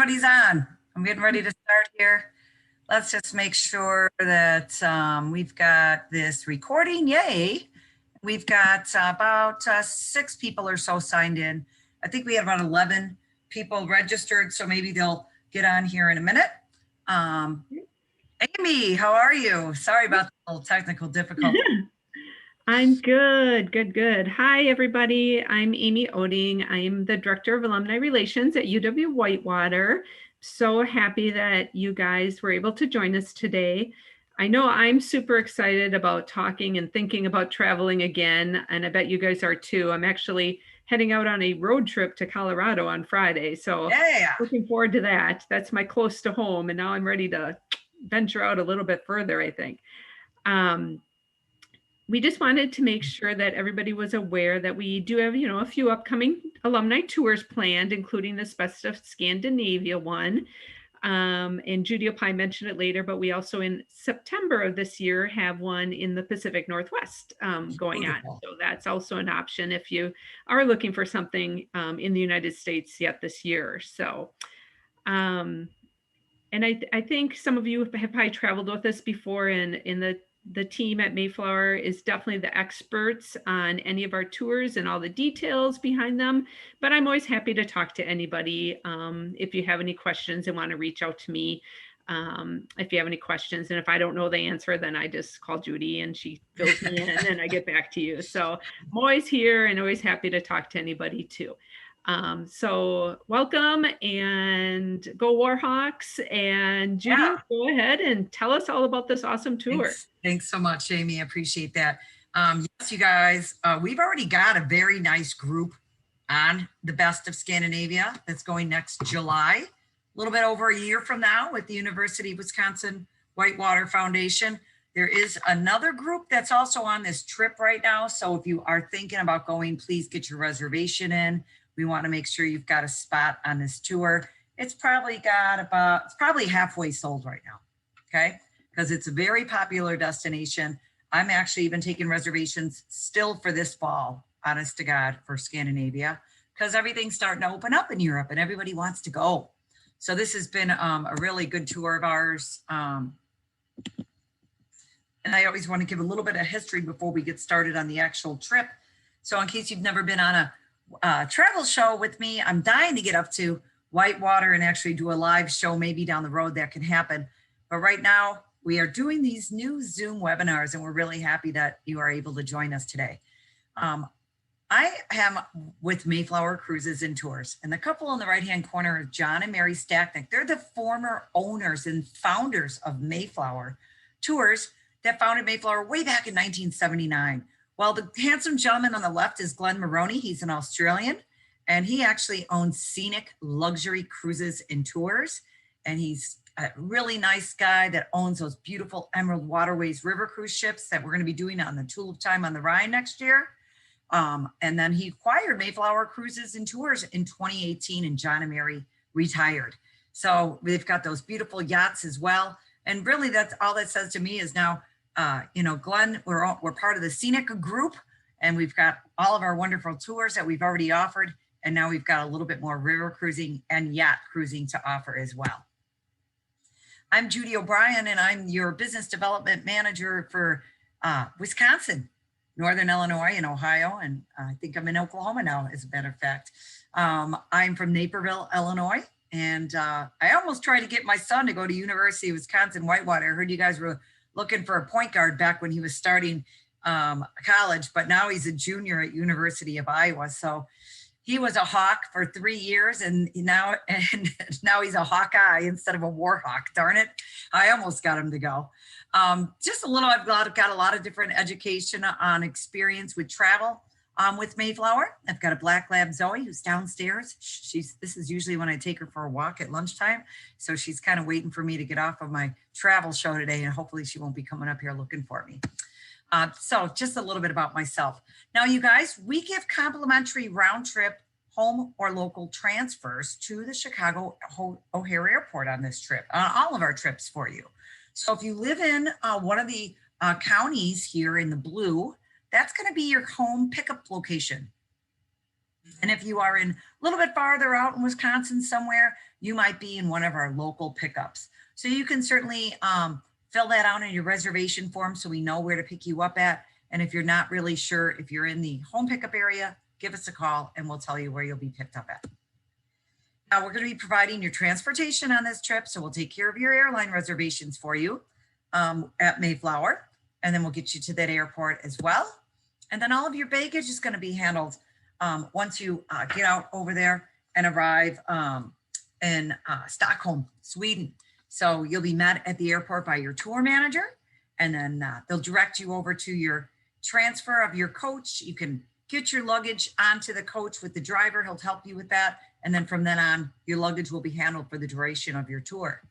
Everybody's on. I'm getting ready to start here. Let's just make sure that we've got this recording. Yay. We've got about 6 people or so signed in. I think we have about 11 people registered, so maybe they'll get on here in a minute. Amy, how are you? Sorry about the little technical difficulty. I'm good. Hi, everybody. I'm Amy Oding. I'm the Director of Alumni Relations at UW-Whitewater. So happy that you guys were able to join us today. I know I'm super excited about talking and thinking about traveling again, and I bet you guys are too. I'm actually heading out on a road trip to Colorado on Friday. So looking forward to that. That's my close to home, and now I'm ready to venture out a little bit further, I think. We just wanted to make sure that everybody was aware that we do have, a few upcoming alumni tours planned, including this Best of Scandinavia one. And Judy will probably mention it later, but we also in September of this year have one in the Pacific Northwest going on. So that's also an option if you are looking for something in the United States yet this year. So, and I think some of you have probably traveled with us before, and in the team at Mayflower is definitely the experts on any of our tours and all the details behind them. But I'm always happy to talk to anybody if you have any questions and want to reach out to me. If you have any questions, and if I don't know the answer, then I just call Judy and she fills me in and I get back to you. So I'm always here and always happy to talk to anybody too. So welcome and go Warhawks. And Judy, go ahead and tell us all about this awesome tour. Thanks so much, Amy. I appreciate that. Yes, you guys, we've already got a very nice group on the Best of Scandinavia that's going next July, a little bit over a year from now with the University of Wisconsin Whitewater Foundation. There is another group that's also on this trip right now. So if you are thinking about going, please get your reservation in. We want to make sure you've got a spot on this tour. It's probably halfway sold right now, okay? Because it's a very popular destination. I'm actually even taking reservations still for this fall, honest to God, for Scandinavia, because everything's starting to open up in Europe and everybody wants to go. So this has been a really good tour of ours. And I always want to give a little bit of history before we get started on the actual trip. So in case you've never been on a travel show with me, I'm dying to get up to Whitewater and actually do a live show maybe down the road. That can happen. But right now we are doing these new Zoom webinars and we're really happy that you are able to join us today. I am with Mayflower Cruises and Tours, and the couple in the right-hand corner is John and Mary Stacknick. They're the former owners and founders of Mayflower Tours that founded Mayflower way back in 1979. Well, the handsome gentleman on the left is Glenn Maroney. He's an Australian, and he actually owns Scenic Luxury Cruises and Tours. And he's a really nice guy that owns those beautiful Emerald Waterways river cruise ships that we're going to be doing on the Tulip Time on the Rhine next year. And then he acquired Mayflower Cruises and Tours in 2018, and John and Mary retired. So they've got those beautiful yachts as well. And really, that's all that says to me is now, Glenn, we're part of the Scenic group, and we've got all of our wonderful tours that we've already offered. And now we've got a little bit more river cruising and yacht cruising to offer as well. I'm Judy O'Brien, and I'm your business development manager for Wisconsin, Northern Illinois, and Ohio. And I think I'm in Oklahoma now, as a matter of fact. I'm from Naperville, Illinois. And I almost tried to get my son to go to University of Wisconsin Whitewater. I heard you guys were looking for a point guard back when he was starting college, but now he's a junior at University of Iowa. So he was a Hawk for 3 years, and now he's a Hawkeye instead of a Warhawk. Darn it. I almost got him to go. Just a little, I've got a lot of different education on experience with travel with Mayflower. I've got a black lab, Zoe, who's downstairs. This is usually when I take her for a walk at lunchtime. So she's kind of waiting for me to get off of my travel show today, and hopefully she won't be coming up here looking for me. So just a little bit about myself. Now, you guys, we give complimentary round trip home or local transfers to the Chicago O'Hare Airport on this trip, on all of our trips for you. So if you live in one of the counties here in the blue, that's going to be your home pickup location. And if you are in a little bit farther out in Wisconsin somewhere, you might be in one of our local pickups. So you can certainly fill that out in your reservation form so we know where to pick you up at. And if you're not really sure if you're in the home pickup area, give us a call and we'll tell you where you'll be picked up at. Now we're going to be providing your transportation on this trip. So we'll take care of your airline reservations for you at Mayflower. And then we'll get you to that airport as well. And then all of your baggage is going to be handled once you get out over there and arrive in Stockholm, Sweden. So you'll be met at the airport by your tour manager, and then they'll direct you over to your transfer of your coach. You can get your luggage onto the coach with the driver. He'll help you with that. And then from then on, your luggage will be handled for the duration of your tour.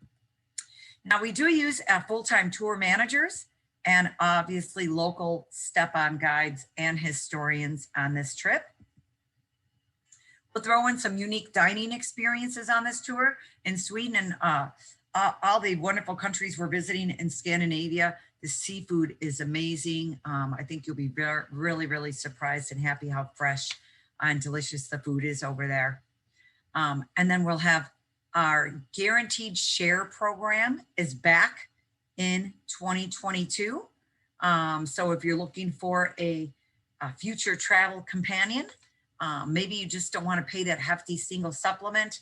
Now we do use full-time tour managers and obviously local step-on guides and historians on this trip. We'll throw in some unique dining experiences on this tour in Sweden and all the wonderful countries we're visiting in Scandinavia. The seafood is amazing. I think you'll be really, really surprised and happy how fresh and delicious the food is over there. And then we'll have our guaranteed share program is back in 2022. So if you're looking for a future travel companion, maybe you just don't want to pay that hefty single supplement,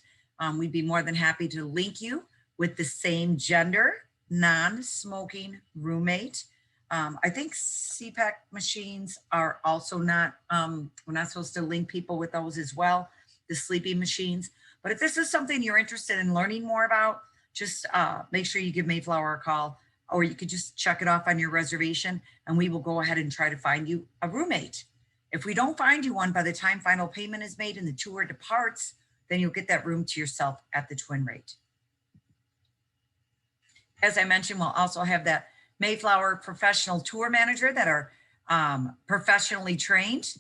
we'd be more than happy to link you with the same gender, non-smoking roommate. I think CPAC machines are also not, we're not supposed to link people with those as well, the sleeping machines. But if this is something you're interested in learning more about, just make sure you give Mayflower a call, or you could just check it off on your reservation and we will go ahead and try to find you a roommate. If we don't find you one by the time final payment is made and the tour departs, then you'll get that room to yourself at the twin rate. As I mentioned, we'll also have that Mayflower professional tour manager that are professionally trained,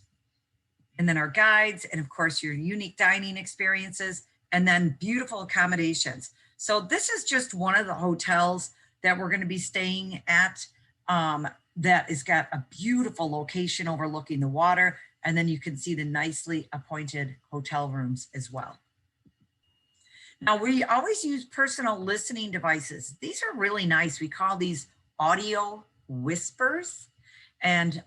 and then our guides, and of course your unique dining experiences, and then beautiful accommodations. So this is just one of the hotels that we're going to be staying at that has got a beautiful location overlooking the water, and then you can see the nicely appointed hotel rooms as well. Now, we always use personal listening devices. These are really nice. We call these audio whispers, and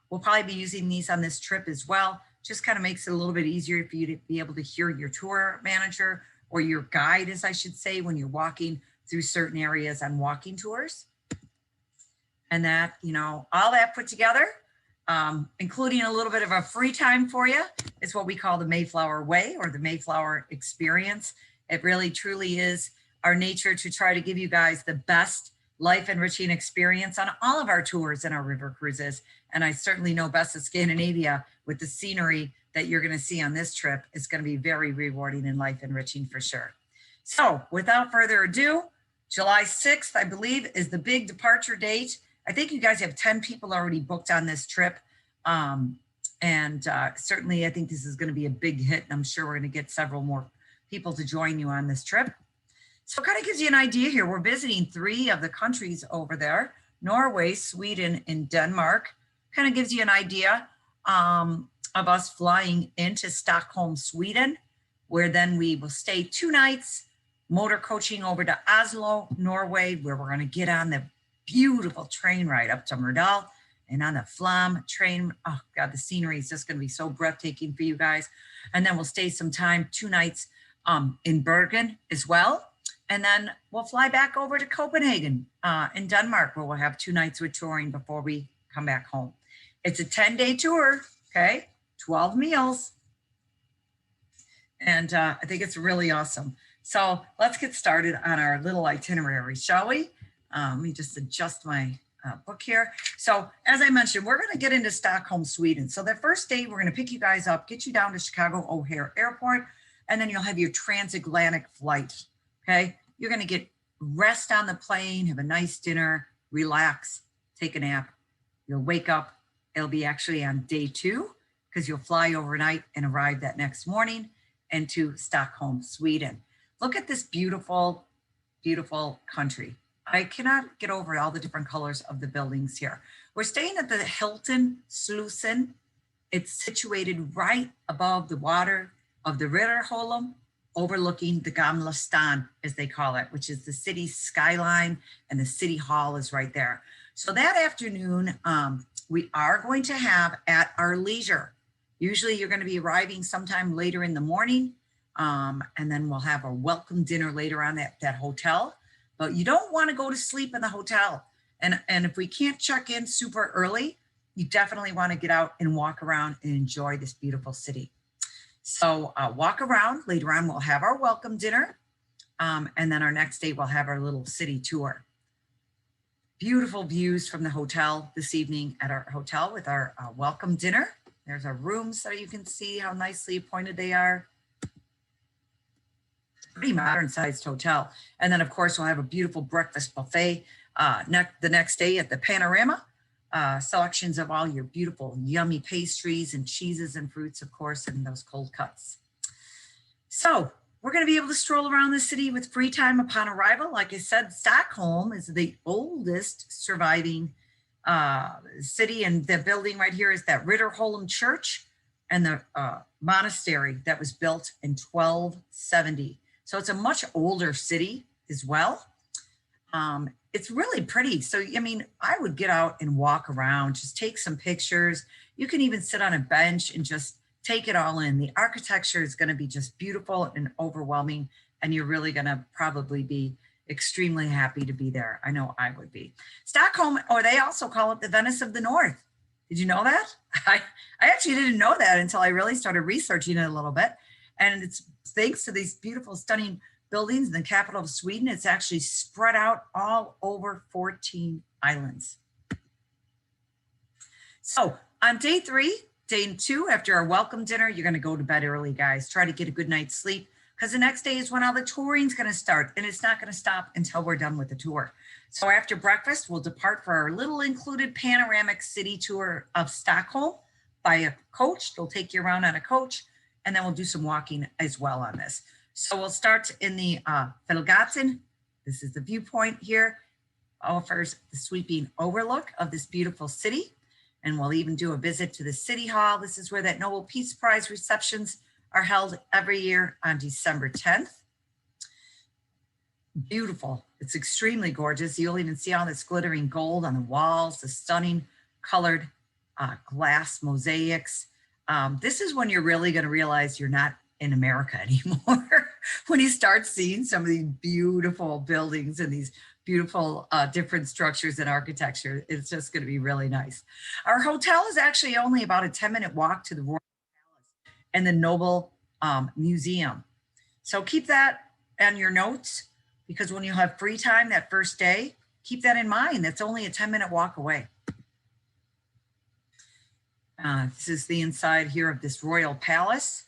we'll probably be using these on this trip as well. Just kind of makes it a little bit easier for you to be able to hear your tour manager or your guide, as I should say, when you're walking through certain areas on walking tours. And that, you know, all that put together, including a little bit of a free time for you, is what we call the Mayflower Way or the Mayflower Experience. It really truly is our nature to try to give you guys the best life enriching experience on all of our tours and our river cruises. And I certainly know best of Scandinavia with the scenery that you're going to see on this trip is going to be very rewarding and life enriching for sure. So without further ado, July 6th, I believe, is the big departure date. I think you guys have 10 people already booked on this trip. Certainly I think this is going to be a big hit. And I'm sure we're going to get several more people to join you on this trip. So it kind of gives you an idea here. We're visiting 3 of the countries over there, Norway, Sweden, and Denmark. Kind of gives you an idea of us flying into Stockholm, Sweden, where then we will stay 2 nights, motor coaching over to Oslo, Norway, where we're going to get on the beautiful train ride up to Merdell and on the Flam train. Oh God, the scenery is just going to be so breathtaking for you guys. And then we'll stay some time, 2 nights in Bergen as well. And then we'll fly back over to Copenhagen in Denmark, where we'll have 2 nights with touring before we come back home. It's a 10-day tour, okay? 12 meals. And I think it's really awesome. So let's get started on our little itinerary, shall we? Let me just adjust my book here. So as I mentioned, we're going to get into Stockholm, Sweden. So the first day, we're going to pick you guys up, get you down to Chicago O'Hare Airport, and then you'll have your transatlantic flight, okay? You're going to get rest on the plane, have a nice dinner, relax, take a nap. You'll wake up. It'll be actually on day 2 because you'll fly overnight and arrive that next morning into Stockholm, Sweden. Look at this beautiful, beautiful country. I cannot get over all the different colors of the buildings here. We're staying at the Hilton Slusen It's situated right above the water of the Ridderholm, overlooking the Gamla Stan, as they call it, which is the city's skyline, and the city hall is right there. So that afternoon, we are going to have at our leisure. Usually you're going to be arriving sometime later in the morning, and then we'll have a welcome dinner later on at that hotel. But you don't want to go to sleep in the hotel. And if we can't check in super early, you definitely want to get out and walk around and enjoy this beautiful city. So walk around. Later on, we'll have our welcome dinner. And then our next day, we'll have our little city tour. Beautiful views from the hotel this evening at our hotel with our welcome dinner. There's our rooms so you can see how nicely appointed they are. Pretty modern sized hotel. And then of course, we'll have a beautiful breakfast buffet the next day at the Panorama. Selections of all your beautiful, yummy pastries and cheeses and fruits, of course, and those cold cuts. So we're going to be able to stroll around the city with free time upon arrival. Like I said, Stockholm is the oldest surviving city, and the building right here is that Ridderholm Church and the monastery that was built in 1270. So it's a much older city as well. It's really pretty. So, I mean, I would get out and walk around, just take some pictures. You can even sit on a bench and just take it all in. The architecture is going to be just beautiful and overwhelming, and you're really going to probably be extremely happy to be there. I know I would be. Stockholm, or they also call it the Venice of the North. Did you know that? I actually didn't know that until I really started researching it a little bit. And it's thanks to these beautiful, stunning buildings in the capital of Sweden. It's actually spread out all over 14 islands. So on day 2, after our welcome dinner, you're going to go to bed early, guys. Try to get a good night's sleep, because the next day is when all the touring's going to start, and it's not going to stop until we're done with the tour. So after breakfast, we'll depart for our little included panoramic city tour of Stockholm by a coach. They'll take you around on a coach, and then we'll do some walking as well on this. So we'll start in the Fjällgatan. This is the viewpoint here. Offers the sweeping overlook of this beautiful city. And we'll even do a visit to the City Hall. This is where that Nobel Peace Prize receptions are held every year on December 10th. Beautiful. It's extremely gorgeous. You'll even see all this glittering gold on the walls, the stunning colored glass mosaics. This is when you're really going to realize you're not in America anymore. When you start seeing some of these beautiful buildings and these beautiful different structures and architecture, it's just going to be really nice. Our hotel is actually only about a 10-minute walk to the Royal Palace and the Nobel Museum. So keep that on your notes, because when you have free time that first day, keep that in mind. That's only a 10-minute walk away. This is the inside here of this Royal Palace.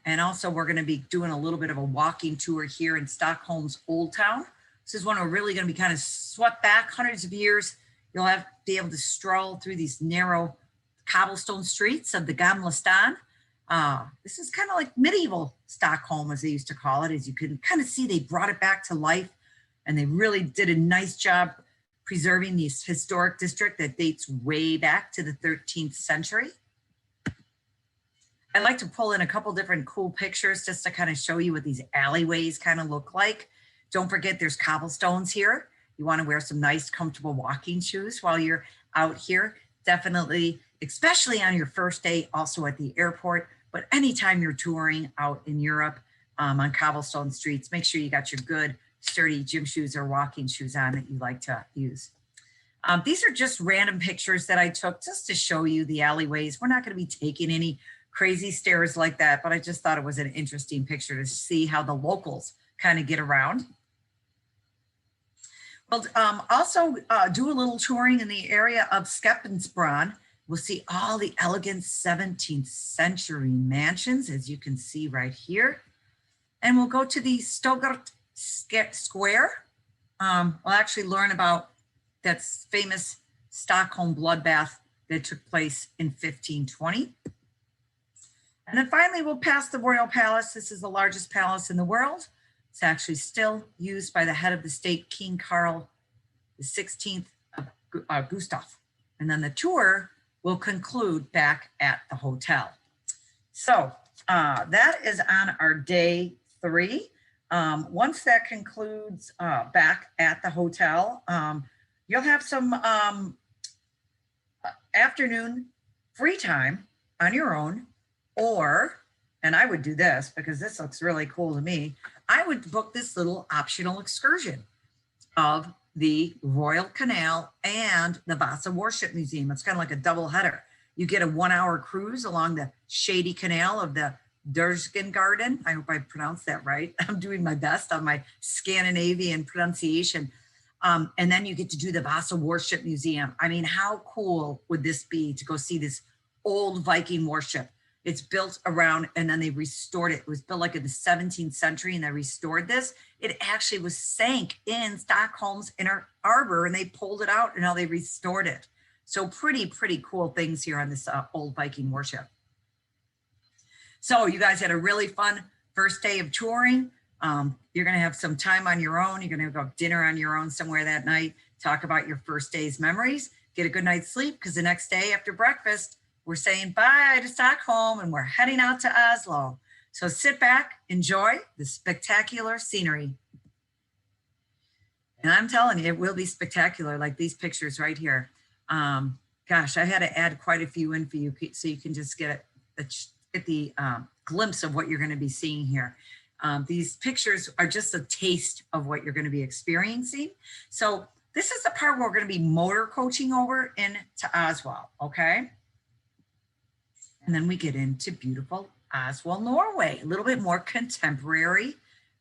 And also we're going to be doing a little bit of a walking tour here in Stockholm's Old Town. This is when we're really going to be kind of swept back hundreds of years. You'll be able to stroll through these narrow cobblestone streets of the Gamla Stan. This is kind of like medieval Stockholm, as they used to call it. As you can kind of see, they brought it back to life, and they really did a nice job preserving this historic district that dates way back to the 13th century. I'd like to pull in a couple different cool pictures just to kind of show you what these alleyways kind of look like. Don't forget there's cobblestones here. You want to wear some nice, comfortable walking shoes while you're out here. Definitely, especially on your first day, also at the airport, but anytime you're touring out in Europe on cobblestone streets, make sure you got your good, sturdy gym shoes or walking shoes on that you like to use. These are just random pictures that I took just to show you the alleyways. We're not going to be taking any crazy stairs like that, but I just thought it was an interesting picture to see how the locals kind of get around. We'll also do a little touring in the area of Skeppensbron. We'll see all the elegant 17th century mansions, as you can see right here. And we'll go to the Stogert Square. We'll actually learn about that famous Stockholm bloodbath that took place in 1520. And then finally, we'll pass the Royal Palace. This is the largest palace in the world. It's actually still used by the head of the state, King Carl XVI of Gustav. And then the tour will conclude back at the hotel. So that is on our day 3. Once that concludes back at the hotel, you'll have some afternoon free time on your own, or, and I would do this because this looks really cool to me, I would book this little optional excursion of the Royal Canal and the Vasa Warship Museum. It's kind of like a double header. You get a 1-hour cruise along the shady canal of the Bergens Garden. I hope I pronounced that right. I'm doing my best on my Scandinavian pronunciation. And then you get to do the Vasa Warship Museum. I mean, how cool would this be to go see this old Viking warship? It's built around, and then they restored it. It was built like in the 17th century, and they restored this. It actually was sank in Stockholm's inner harbor, and they pulled it out, and now they restored it. So pretty cool things here on this old Viking warship. So you guys had a really fun first day of touring. You're going to have some time on your own. You're going to go have dinner on your own somewhere that night, talk about your first day's memories, get a good night's sleep, because the next day after breakfast, we're saying bye to Stockholm and we're heading out to Oslo. So sit back, enjoy the spectacular scenery. And I'm telling you, it will be spectacular, like these pictures right here. Gosh, I had to add quite a few in for you so you can just get the glimpse of what you're going to be seeing here. These pictures are just a taste of what you're going to be experiencing. So this is the part where we're going to be motor coaching over into Oslo, okay? And then we get into beautiful Oslo, Norway, a little bit more contemporary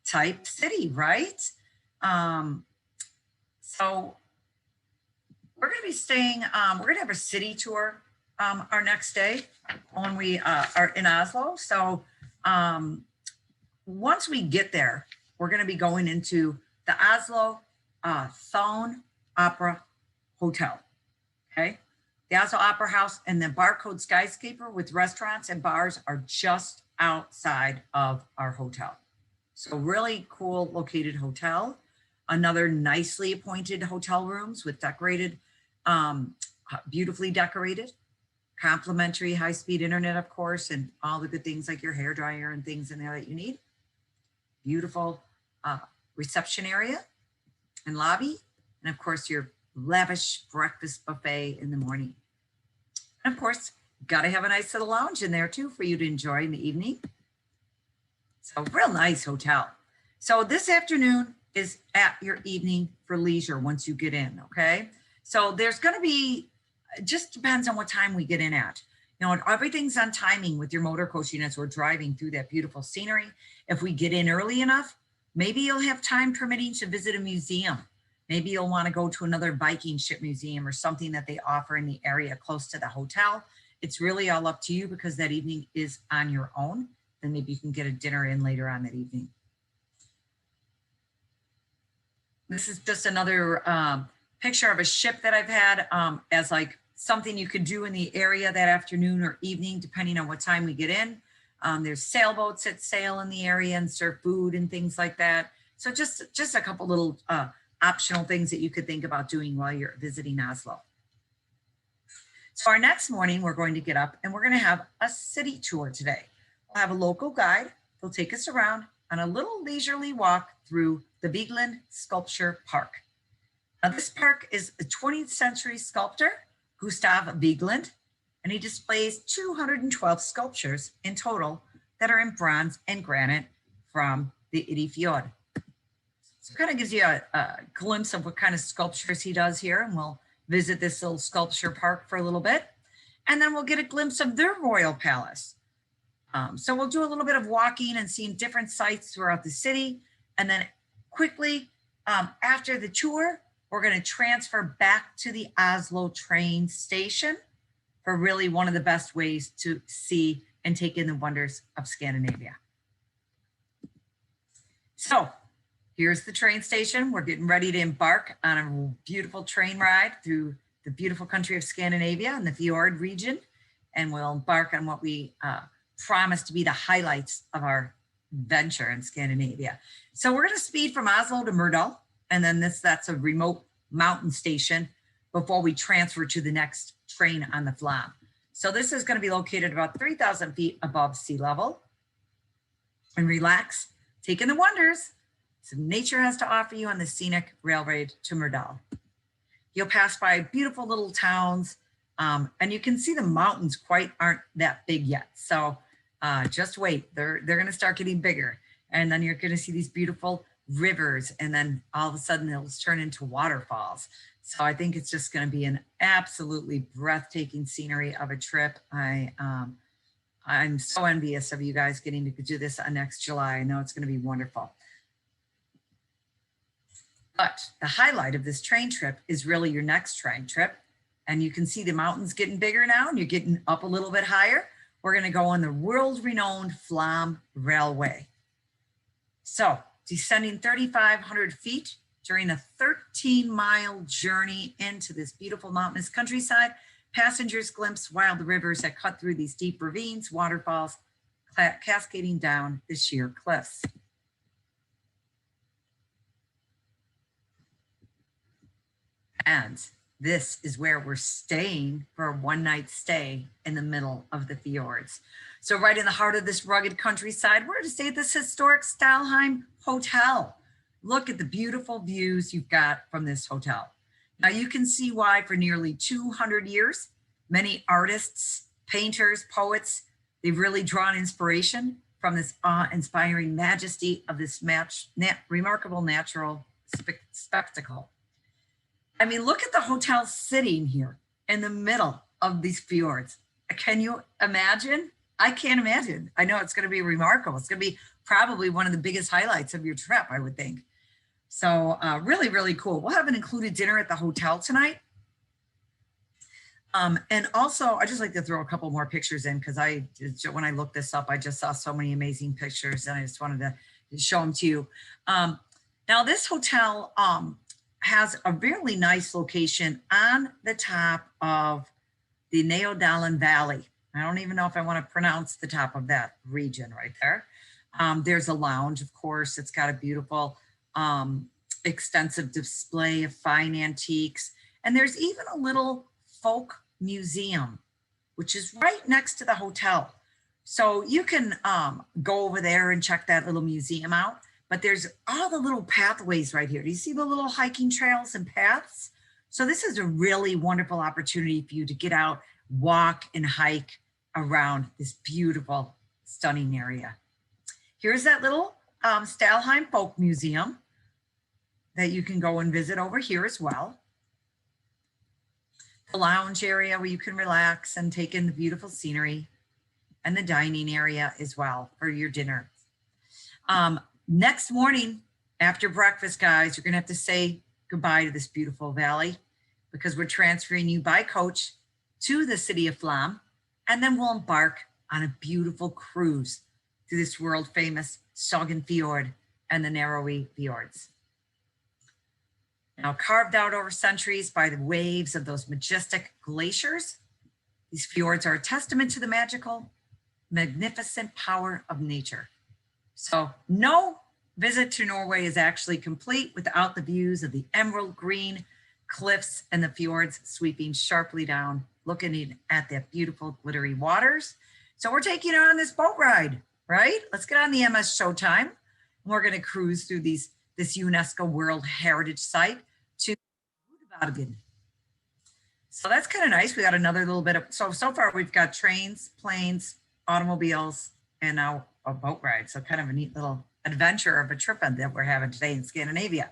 type city, right? So we're going to be staying, we're going to have a city tour our next day when we are in Oslo. So once we get there, we're going to be going into the Oslo Thon Opera Hotel, okay? The Oslo Opera House and the Barcode Skyscraper with restaurants and bars are just outside of our hotel. So really cool located hotel. Another nicely appointed hotel rooms with decorated, beautifully decorated, complimentary high-speed internet, of course, and all the good things like your hair dryer and things in there that you need. Beautiful reception area and lobby. And of course, your lavish breakfast buffet in the morning. And of course, got to have a nice little lounge in there too for you to enjoy in the evening. So real nice hotel. So this afternoon is at your evening for leisure once you get in, okay? So there's going to be, it just depends on what time we get in at. You know, everything's on timing with your motor coaching as we're driving through that beautiful scenery. If we get in early enough, maybe you'll have time permitting to visit a museum. Maybe you'll want to go to another Viking ship museum or something that they offer in the area close to the hotel. It's really all up to you because that evening is on your own. Then maybe you can get a dinner in later on that evening. This is just another picture of a ship that I've had as like something you could do in the area that afternoon or evening, depending on what time we get in. There's sailboats that sail in the area and serve food and things like that. So just a couple little optional things that you could think about doing while you're visiting Oslo. So our next morning, we're going to get up and we're going to have a city tour today. We'll have a local guide. They'll take us around on a little leisurely walk through the Vigeland Sculpture Park. Now, this park is a 20th century sculptor, Gustav Vigeland, and he displays 212 sculptures in total that are in bronze and granite from the Itinerary Fjord. So it kind of gives you a glimpse of what kind of sculptures he does here, and we'll visit this little sculpture park for a little bit, and then we'll get a glimpse of their royal palace. So we'll do a little bit of walking and seeing different sites throughout the city, and then quickly after the tour, we're going to transfer back to the Oslo train station for really one of the best ways to see and take in the wonders of Scandinavia. So here's the train station. We're getting ready to embark on a beautiful train ride through the beautiful country of Scandinavia and the fjord region. And we'll embark on what we promise to be the highlights of our venture in Scandinavia. So we're going to speed from Oslo to Merdell. And then that's a remote mountain station before we transfer to the next train on the Flam. So this is going to be located about 3,000 feet above sea level. And relax, take in the wonders so nature has to offer you on the scenic railway to Merdell. You'll pass by beautiful little towns, and you can see the mountains aren't that big yet. So just wait, they're going to start getting bigger. And then you're going to see these beautiful rivers, and then all of a sudden it'll turn into waterfalls. So I think it's just going to be an absolutely breathtaking scenery of a trip. I'm so envious of you guys getting to do this next July. I know it's going to be wonderful. But the highlight of this train trip is really your next train trip. And you can see the mountains getting bigger now, and you're getting up a little bit higher. We're going to go on the world-renowned Flam Railway. So descending 3,500 feet during a 13-mile journey into this beautiful mountainous countryside, passengers glimpse wild rivers that cut through these deep ravines, waterfalls, cascading down the sheer cliffs. And this is where we're staying for a one-night stay in the middle of the fjords. So right in the heart of this rugged countryside, we're going to stay at this historic Styleheim Hotel. Look at the beautiful views you've got from this hotel. Now you can see why for nearly 200 years, many artists, painters, poets, they've really drawn inspiration from this awe-inspiring majesty of this remarkable natural spectacle. I mean, look at the hotel sitting here in the middle of these fjords. Can you imagine? I can't imagine. I know it's going to be remarkable. It's going to be probably one of the biggest highlights of your trip, I would think. So really, really cool. We'll have an included dinner at the hotel tonight. And also, I just like to throw a couple more pictures in because when I looked this up, I just saw so many amazing pictures and I just wanted to show them to you. Now, this hotel has a really nice location on the top of the Neodalen Valley. I don't even know if I want to pronounce the top of that region right there. There's a lounge, of course. It's got a beautiful extensive display of fine antiques. And there's even a little folk museum, which is right next to the hotel. So you can go over there and check that little museum out. But there's all the little pathways right here. Do you see the little hiking trails and paths? So this is a really wonderful opportunity for you to get out, walk and hike around this beautiful, stunning area. Here's that little Styleheim Folk Museum that you can go and visit over here as well. The lounge area where you can relax and take in the beautiful scenery, and the dining area as well for your dinner. Next morning after breakfast, guys, you're going to have to say goodbye to this beautiful valley because we're transferring you by coach to the city of Flam, and then we'll embark on a beautiful cruise through this world famous Sagan Fjord and the narrowy fjords. Now carved out over centuries by the waves of those majestic glaciers, these fjords are a testament to the magical, magnificent power of nature. So no visit to Norway is actually complete without the views of the emerald green cliffs and the fjords sweeping sharply down, looking at the beautiful glittery waters. So we're taking on this boat ride, right? Let's get on the MS Showtime. We're going to cruise through this UNESCO World Heritage Site to UW-Whitewater. So that's kind of nice. We got another little bit of, so far we've got trains, planes, automobiles, and now a boat ride. So kind of a neat little adventure of a trip that we're having today in Scandinavia.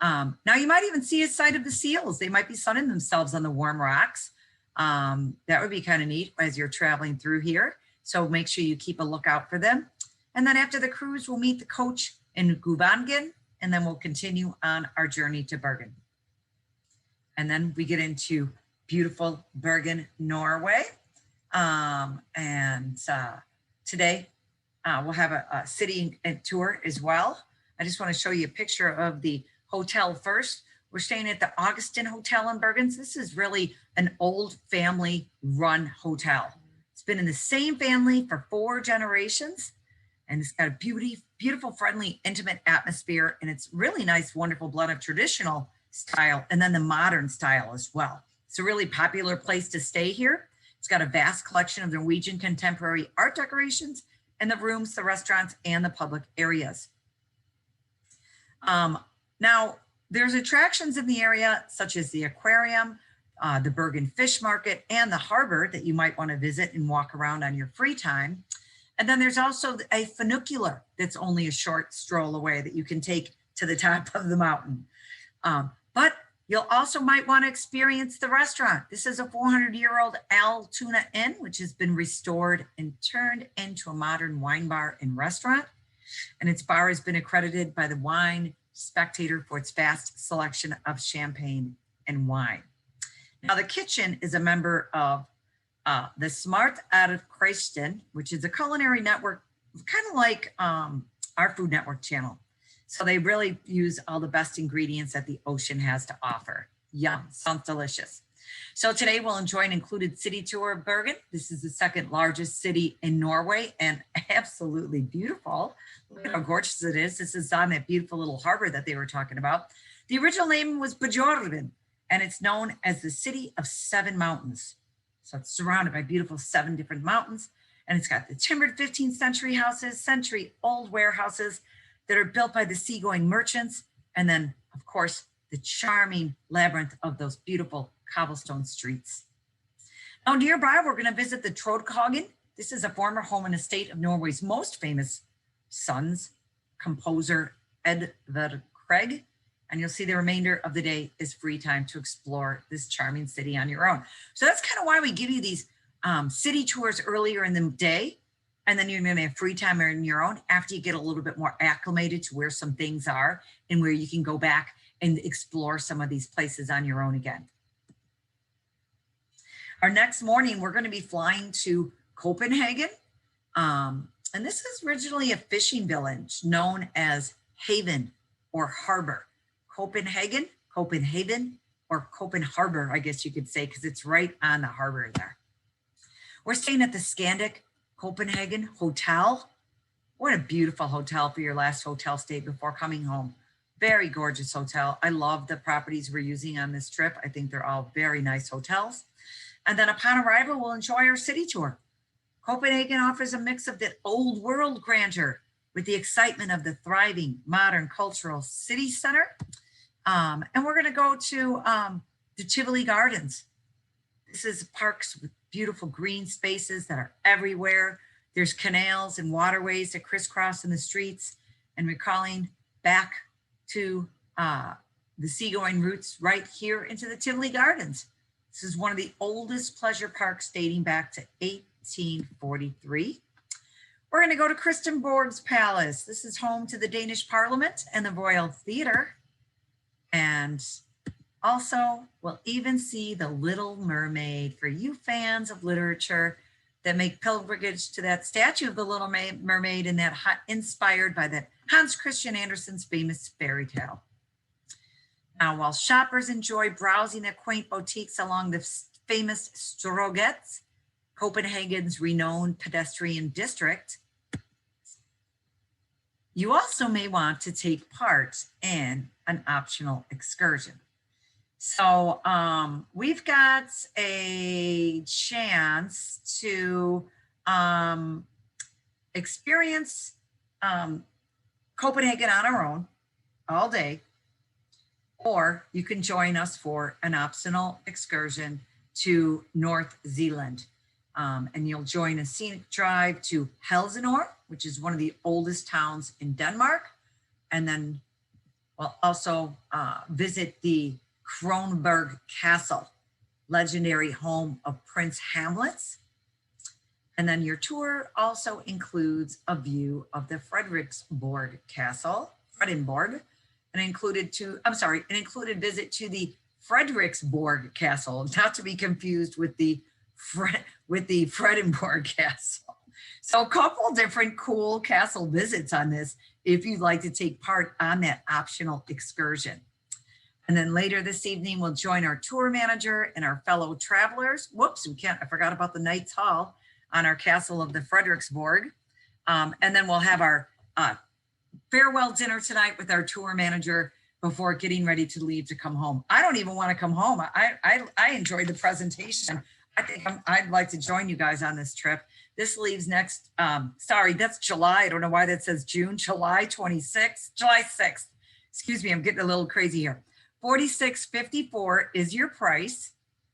Now you might even see a sight of the seals. They might be sunning themselves on the warm rocks. That would be kind of neat as you're traveling through here. So make sure you keep a lookout for them. And then after the cruise, we'll meet the coach in Copenhagen, and then we'll continue on our journey to Bergen. And then we get into beautiful Bergen, Norway. Today we'll have a city tour as well. I just want to show you a picture of the hotel first. We're staying at the Augustine Hotel in Bergens. This is really an old family run hotel. It's been in the same family for 4 generations, and it's got a beautiful, friendly, intimate atmosphere. And it's really nice, wonderful blend of traditional style, and then the modern style as well. It's a really popular place to stay here. It's got a vast collection of Norwegian contemporary art decorations in the rooms, the restaurants, and the public areas. Now, there's attractions in the area such as the aquarium, the Bergen fish market, and the harbor that you might want to visit and walk around on your free time. And then there's also a funicular that's only a short stroll away that you can take to the top of the mountain. But you'll also might want to experience the restaurant. This is a 400-year-old Altoona Inn, which has been restored and turned into a modern wine bar and restaurant. And its bar has been accredited by the Wine Spectator for its vast selection of champagne and wine. Now, the kitchen is a member of the Smart Arbeidskresten, which is a culinary network, kind of like our Food Network channel. So they really use all the best ingredients that the ocean has to offer. Yum, sounds delicious. So today we'll enjoy an included city tour of Bergen. This is the second largest city in Norway and absolutely beautiful. Look at how gorgeous it is. This is on that beautiful little harbor that they were talking about. The original name was Bjorven, and it's known as the City of Seven Mountains. So it's surrounded by beautiful 7 different mountains, and it's got the timbered 15th century houses, century-old warehouses that are built by the seagoing merchants, and then, of course, the charming labyrinth of those beautiful cobblestone streets. Now, nearby, we're going to visit the Trollhagen. This is a former home and estate of Norway's most famous sons, composer Edvard Grieg. And you'll see the remainder of the day is free time to explore this charming city on your own. So that's kind of why we give you these city tours earlier in the day. And then you're going to have free time on your own after you get a little bit more acclimated to where some things are and where you can go back and explore some of these places on your own again. Our next morning, we're going to be flying to Copenhagen. And this is originally a fishing village known as Haven or Harbor. Copenhagen, or Copen Harbor, I guess you could say, because it's right on the harbor there. We're staying at the Skandick Copenhagen Hotel. What a beautiful hotel for your last hotel stay before coming home. Very gorgeous hotel. I love the properties we're using on this trip. I think they're all very nice hotels. And then upon arrival, we'll enjoy our city tour. Copenhagen offers a mix of the old world grandeur with the excitement of the thriving modern cultural city center. And we're going to go to the Tivoli Gardens. This is parks with beautiful green spaces that are everywhere. There's canals and waterways that crisscross in the streets, and recalling back to the seagoing routes right here into the Tivoli Gardens. This is one of the oldest pleasure parks dating back to 1843. We're going to go to Christiansborg's Palace. This is home to the Danish Parliament and the Royal Theatre. And also, we'll even see the Little Mermaid for you fans of literature that make pilgrimage to that statue of the Little Mermaid and that inspired by that Hans Christian Andersen's famous fairy tale. Now, while shoppers enjoy browsing at quaint boutiques along the famous Strøget, Copenhagen's renowned pedestrian district, you also may want to take part in an optional excursion. So we've got a chance to experience Copenhagen on our own all day, or you can join us for an optional excursion to North Zealand. And you'll join a scenic drive to Helsingør, which is one of the oldest towns in Denmark. And then we'll also visit the Kronborg Castle, legendary home of Prince Hamlet. And then your tour also includes a view of the Frederiksborg Castle, Fredensborg, an included visit to the Frederiksborg Castle, not to be confused with the Fredensborg Castle. So a couple different cool castle visits on this if you'd like to take part on that optional excursion. And then later this evening, we'll join our tour manager and our fellow travelers. Whoops, I forgot about the Knight's Hall on our castle of the Frederiksborg. And then we'll have our farewell dinner tonight with our tour manager before getting ready to leave to come home. I don't even want to come home. I enjoyed the presentation. I think I'd like to join you guys on this trip. This leaves next, sorry, that's July. I don't know why that says June, July 6th. Excuse me, I'm getting a little crazy here. $46.54 is your price.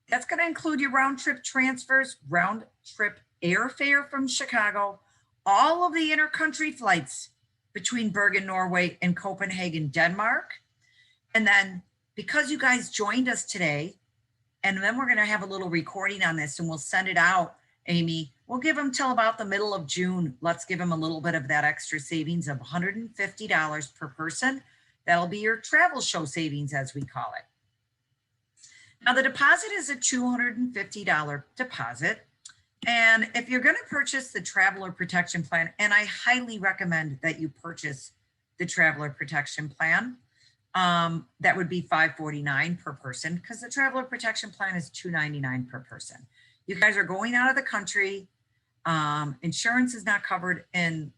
That's going to include your round trip transfers, round trip airfare from Chicago, all of the intercountry flights between Bergen, Norway and Copenhagen, Denmark. And then because you guys joined us today, and then we're going to have a little recording on this and we'll send it out, Amy. We'll give them till about the middle of June. Let's give them a little bit of that extra savings of $150 per person. That'll be your travel show savings, as we call it. Now, the deposit is a $250 deposit. And if you're going to purchase the Traveler Protection Plan, and I highly recommend that you purchase the Traveler Protection Plan, that would be $549 per person, because the Traveler Protection Plan is $299 per person. You guys are going out of the country. Insurance is not covered in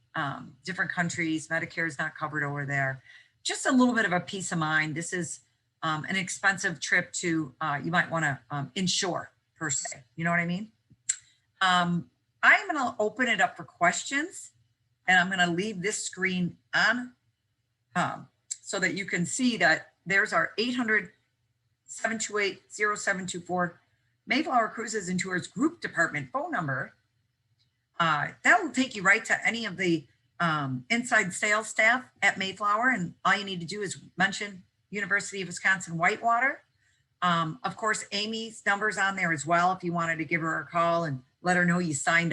different countries. Medicare is not covered over there. Just a little bit of a peace of mind. This is an expensive trip to, you might want to insure per se. You know what I mean? I'm going to open it up for questions, and I'm going to leave this screen on so that you can see that there's our 800-728-0724 Mayflower Cruises and Tours Group Department phone number. That will take you right to any of the inside sales staff at Mayflower, and all you need to do is mention University of Wisconsin-Whitewater. Of course, Amy's number's on there as well if you wanted to give her a call and let her know you signed up.